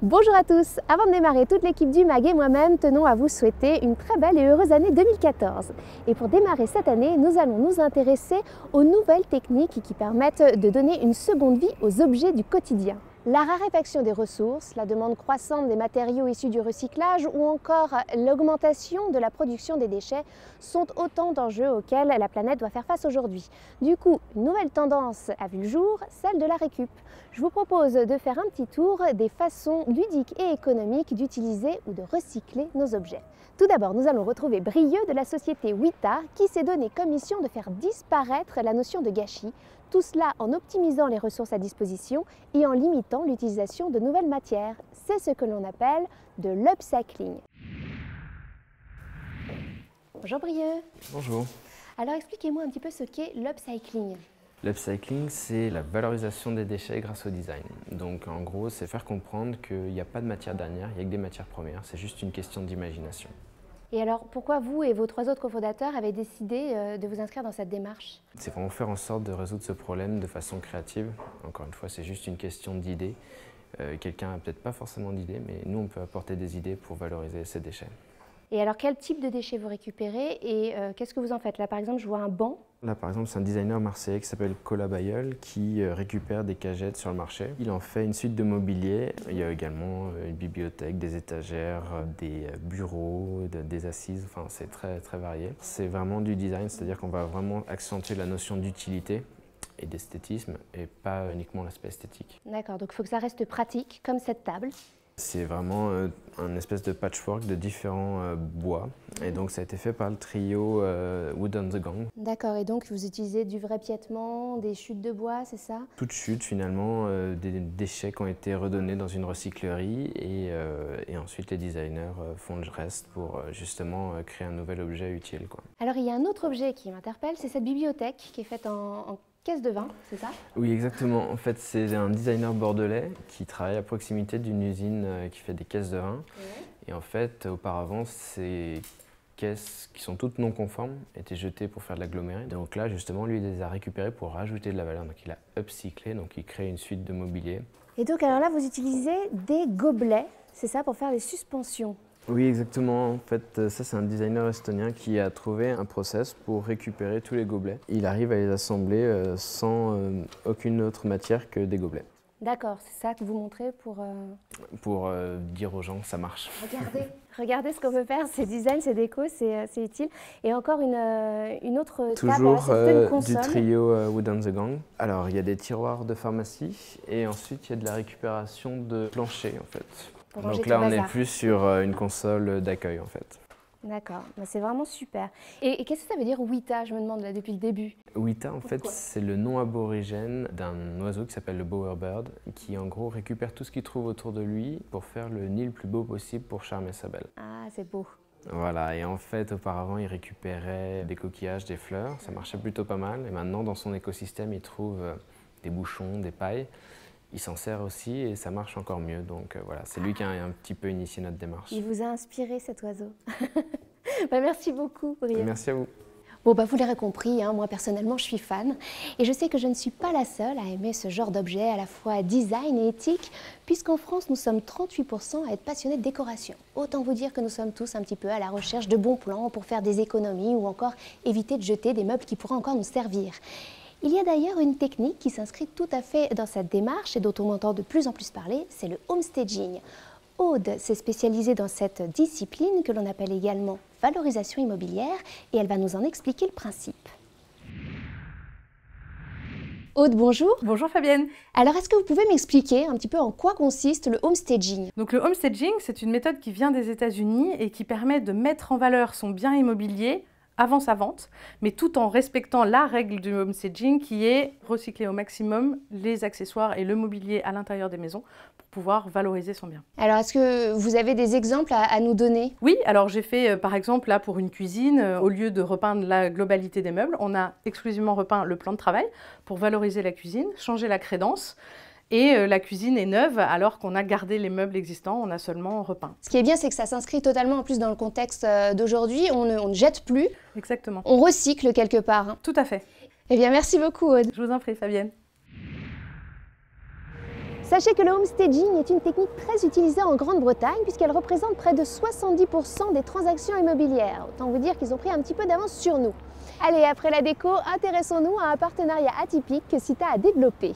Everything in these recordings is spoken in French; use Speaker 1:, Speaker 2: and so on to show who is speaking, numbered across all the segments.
Speaker 1: Bonjour à tous! Avant de démarrer, toute l'équipe du MAG et moi-même tenons à vous souhaiter une très belle et heureuse année 2014. Et pour démarrer cette année, nous allons nous intéresser aux nouvelles techniques qui permettent de donner une seconde vie aux objets du quotidien. La raréfaction des ressources, la demande croissante des matériaux issus du recyclage ou encore l'augmentation de la production des déchets sont autant d'enjeux auxquels la planète doit faire face aujourd'hui. Du coup, une nouvelle tendance a vu le jour, celle de la récup. Je vous propose de faire un petit tour des façons ludiques et économiques d'utiliser ou de recycler nos objets. Tout d'abord, nous allons retrouver Brieux de la société Wita qui s'est donné comme mission de faire disparaître la notion de gâchis. Tout cela en optimisant les ressources à disposition et en limitant l'utilisation de nouvelles matières. C'est ce que l'on appelle de l'upcycling. Bonjour Brieux.
Speaker 2: Bonjour.
Speaker 1: Alors expliquez-moi un petit peu ce qu'est l'upcycling.
Speaker 2: L'upcycling, c'est la valorisation des déchets grâce au design. Donc en gros, c'est faire comprendre qu'il n'y a pas de matière dernière, il n'y a que des matières premières. C'est juste une question d'imagination.
Speaker 1: Et alors, pourquoi vous et vos 3 autres cofondateurs avez décidé de vous inscrire dans cette démarche?
Speaker 2: C'est vraiment faire en sorte de résoudre ce problème de façon créative. Encore une fois, c'est juste une question d'idées. Quelqu'un n'a peut-être pas forcément d'idées, mais nous, on peut apporter des idées pour valoriser ces déchets.
Speaker 1: Et alors, quel type de déchets vous récupérez et qu'est-ce que vous en faites? Là, par exemple, je vois un banc.
Speaker 2: Là, par exemple, c'est un designer marseillais qui s'appelle Colas Bayeul qui récupère des cagettes sur le marché. Il en fait une suite de mobilier. Il y a également une bibliothèque, des étagères, des bureaux, des assises. Enfin, c'est très, très varié. C'est vraiment du design, c'est-à-dire qu'on va vraiment accentuer la notion d'utilité et d'esthétisme et pas uniquement l'aspect esthétique.
Speaker 1: D'accord, donc il faut que ça reste pratique, comme cette table.
Speaker 2: C'est vraiment un espèce de patchwork de différents bois. Et donc ça a été fait par le trio Wood on the Gang.
Speaker 1: D'accord, et donc vous utilisez du vrai piétement, des chutes de bois, c'est ça?
Speaker 2: Toute chute finalement, des déchets qui ont été redonnés dans une recyclerie et ensuite les designers font le reste pour justement créer un nouvel objet utile, quoi.
Speaker 1: Alors il y a un autre objet qui m'interpelle, c'est cette bibliothèque qui est faite en caisse de vin, c'est ça?
Speaker 2: Oui, exactement. En fait, c'est un designer bordelais qui travaille à proximité d'une usine qui fait des caisses de vin. Ouais. Et en fait, auparavant, ces caisses qui sont toutes non conformes étaient jetées pour faire de l'aggloméré. Donc là, justement, lui, il les a récupérées pour rajouter de la valeur. Donc il a upcyclé, donc il crée une suite de mobilier.
Speaker 1: Et donc alors là, vous utilisez des gobelets, c'est ça, pour faire des suspensions?
Speaker 2: Oui, exactement. En fait, ça, c'est un designer estonien qui a trouvé un process pour récupérer tous les gobelets. Il arrive à les assembler sans aucune autre matière que des gobelets.
Speaker 1: D'accord, c'est ça que vous montrez pour...
Speaker 2: Pour dire aux gens que ça marche.
Speaker 1: Regardez ce qu'on peut faire, c'est design, c'est déco, c'est utile. Et encore une autre
Speaker 2: toujours
Speaker 1: table,
Speaker 2: du trio Wood on the Gang. Alors, il y a des tiroirs de pharmacie et ensuite, il y a de la récupération de planchers, en fait. Donc là, on est plus sur une console d'accueil, en fait.
Speaker 1: D'accord, c'est vraiment super. Et qu'est-ce que ça veut dire Wita, je me demande là depuis le début?
Speaker 2: Wita, en fait, c'est le nom aborigène d'un oiseau qui s'appelle le bowerbird, qui en gros récupère tout ce qu'il trouve autour de lui pour faire le nid le plus beau possible pour charmer sa belle.
Speaker 1: Ah, c'est beau.
Speaker 2: Voilà, et en fait, auparavant, il récupérait des coquillages, des fleurs, ça marchait plutôt pas mal. Et maintenant, dans son écosystème, il trouve des bouchons, des pailles. Il s'en sert aussi et ça marche encore mieux. Donc voilà, c'est lui qui a un petit peu initié notre démarche.
Speaker 1: Il vous a inspiré cet oiseau. Merci beaucoup, Brieux.
Speaker 2: Merci à vous.
Speaker 1: Bon, vous l'aurez compris, moi personnellement je suis fan et je sais que je ne suis pas la seule à aimer ce genre d'objet à la fois design et éthique, puisqu'en France nous sommes 38% à être passionnés de décoration. Autant vous dire que nous sommes tous un petit peu à la recherche de bons plans pour faire des économies ou encore éviter de jeter des meubles qui pourraient encore nous servir. Il y a d'ailleurs une technique qui s'inscrit tout à fait dans cette démarche et dont on entend de plus en plus parler, c'est le homestaging. Aude s'est spécialisée dans cette discipline que l'on appelle également valorisation immobilière et elle va nous en expliquer le principe. Aude, bonjour.
Speaker 3: Bonjour Fabienne.
Speaker 1: Alors, est-ce que vous pouvez m'expliquer un petit peu en quoi consiste le homestaging?
Speaker 3: Donc le homestaging, c'est une méthode qui vient des États-Unis et qui permet de mettre en valeur son bien immobilier avant sa vente, mais tout en respectant la règle du homestaging qui est recycler au maximum les accessoires et le mobilier à l'intérieur des maisons pour pouvoir valoriser son bien.
Speaker 1: Alors, est-ce que vous avez des exemples à nous donner?
Speaker 3: Oui, alors j'ai fait par exemple là pour une cuisine, au lieu de repeindre la globalité des meubles, on a exclusivement repeint le plan de travail pour valoriser la cuisine, changer la crédence. Et la cuisine est neuve alors qu'on a gardé les meubles existants, on a seulement repeint.
Speaker 1: Ce qui est bien, c'est que ça s'inscrit totalement en plus dans le contexte d'aujourd'hui. On ne jette plus.
Speaker 3: Exactement.
Speaker 1: On recycle quelque part.
Speaker 3: Tout à fait.
Speaker 1: Eh bien, merci beaucoup, Aude.
Speaker 3: Je vous en prie, Fabienne.
Speaker 1: Sachez que le homestaging est une technique très utilisée en Grande-Bretagne puisqu'elle représente près de 70% des transactions immobilières. Autant vous dire qu'ils ont pris un petit peu d'avance sur nous. Allez, après la déco, intéressons-nous à un partenariat atypique que Sita a développé.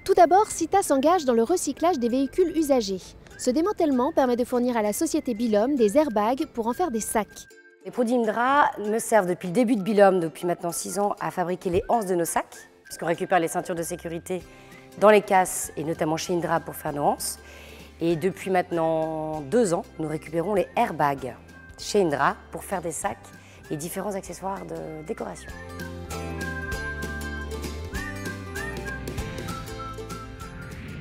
Speaker 1: Tout d'abord, Sita s'engage dans le recyclage des véhicules usagés. Ce démantèlement permet de fournir à la société Bilom des airbags pour en faire des sacs.
Speaker 4: Les produits Indra me servent depuis le début de Bilom, depuis maintenant 6 ans, à fabriquer les anses de nos sacs, puisqu'on récupère les ceintures de sécurité dans les casses et notamment chez Indra pour faire nos anses. Et depuis maintenant 2 ans, nous récupérons les airbags chez Indra pour faire des sacs et différents accessoires de décoration.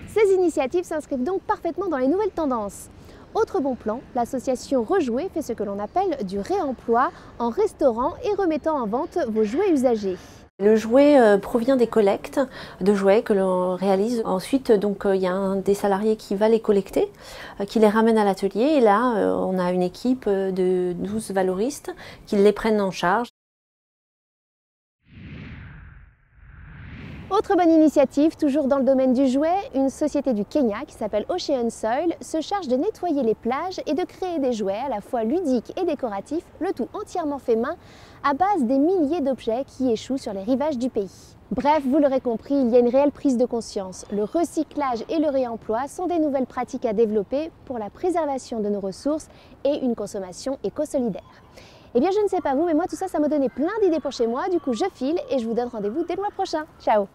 Speaker 1: Ces initiatives s'inscrivent donc parfaitement dans les nouvelles tendances. Autre bon plan, l'association Rejouer fait ce que l'on appelle du réemploi en restaurant et remettant en vente vos jouets usagés.
Speaker 5: Le jouet provient des collectes de jouets que l'on réalise. Ensuite, il y a un des salariés qui va les collecter, qui les ramène à l'atelier. Et là, on a une équipe de 12 valoristes qui les prennent en charge.
Speaker 1: Autre bonne initiative, toujours dans le domaine du jouet, une société du Kenya qui s'appelle Ocean Soil se charge de nettoyer les plages et de créer des jouets à la fois ludiques et décoratifs, le tout entièrement fait main, à base des milliers d'objets qui échouent sur les rivages du pays. Bref, vous l'aurez compris, il y a une réelle prise de conscience. Le recyclage et le réemploi sont des nouvelles pratiques à développer pour la préservation de nos ressources et une consommation éco-solidaire. Eh bien, je ne sais pas vous, mais moi tout ça, ça m'a donné plein d'idées pour chez moi. Du coup, je file et je vous donne rendez-vous dès le mois prochain. Ciao!